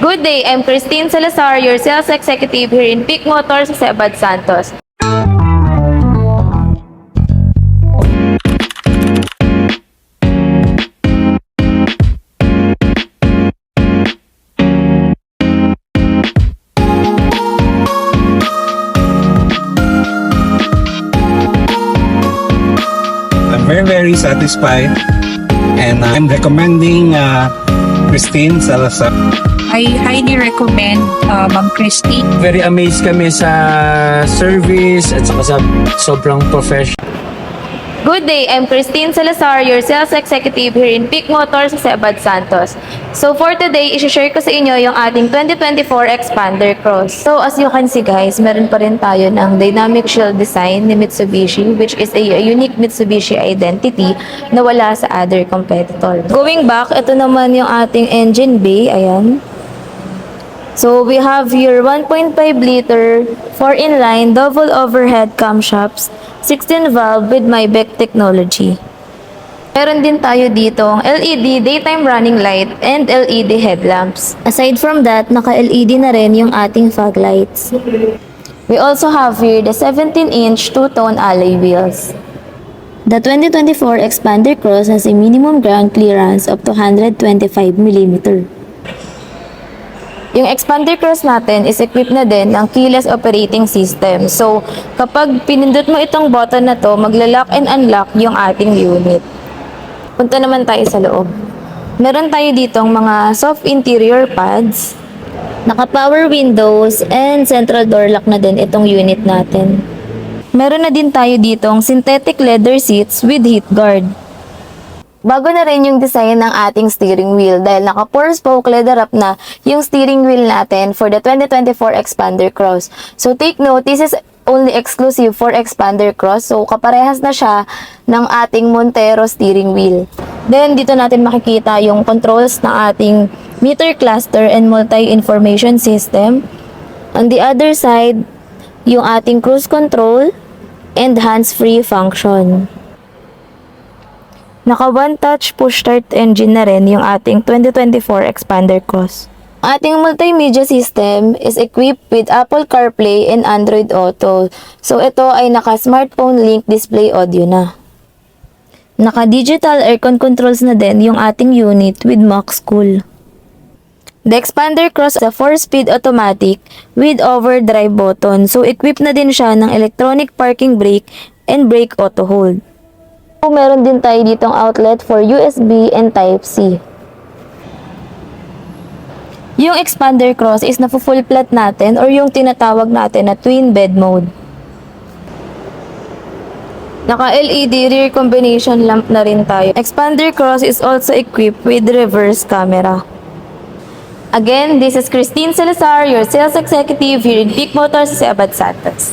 Good day, I'm Christine Salazar, your sales executive here in Peak Motors sa Sebad Santos. I'm very satisfied and I'm recommending Christine Salazar. I highly recommend Ma'am Christy. Very amazed kami sa service at saka sa sobrang professional. Good day, I'm Christine Salazar, your sales executive here in Peak Motors sa Sebad Santos. So for today, isi-share ko sa inyo yung ating 2024 Expander Cross. So as you can see guys, meron pa rin tayo ng dynamic shield design ni Mitsubishi, which is a unique Mitsubishi identity na wala sa other competitor. Going back, ito naman yung ating engine bay, ayan. So we have your 1.5 liter 4-in-line double overhead camshafts, 16 valve with Maybach technology. Meron din tayo dito LED daytime running light and LED headlamps. Aside from that, naka-LED na rin yung ating fog lights. We also have here the 17-inch two-tone alloy wheels. The 2024 Expander Cross has a minimum ground clearance of 225 mm. Yung Expander Cross natin is equipped na din ng keyless operating system. So, kapag pinindot mo itong button na to, magla-lock and unlock yung ating unit. Punta naman tayo sa loob. Meron tayo ditong mga soft interior pads, naka-power windows, and central door lock na din itong unit natin. Meron na din tayo ditong synthetic leather seats with heat guard. Bago na rin yung design ng ating steering wheel dahil naka 4-spoke leather wrap na yung steering wheel natin for the 2024 Expander Cross. So take note, this is only exclusive for Expander Cross. So kaparehas na siya ng ating Montero steering wheel. Then dito natin makikita yung controls ng ating meter cluster and multi-information system. On the other side, yung ating cruise control and hands-free function. Naka one-touch push-start engine na rin yung ating 2024 Expander Cross. Ating multimedia system is equipped with Apple CarPlay and Android Auto. So ito ay naka-smartphone link display audio na. Naka-digital aircon controls na din yung ating unit with Max Cool. The Expander Cross is a 4-speed automatic with overdrive button. So equipped na din siya ng electronic parking brake and brake auto hold. Meron din tayo ditong outlet for USB and Type-C. Yung Expander Cross is na-full flat natin or yung tinatawag natin na twin bed mode. Naka-LED rear combination lamp na rin tayo. Expander Cross is also equipped with reverse camera. Again, this is Christine Salazar, your sales executive here in Peak Motors sa Sebad Santos.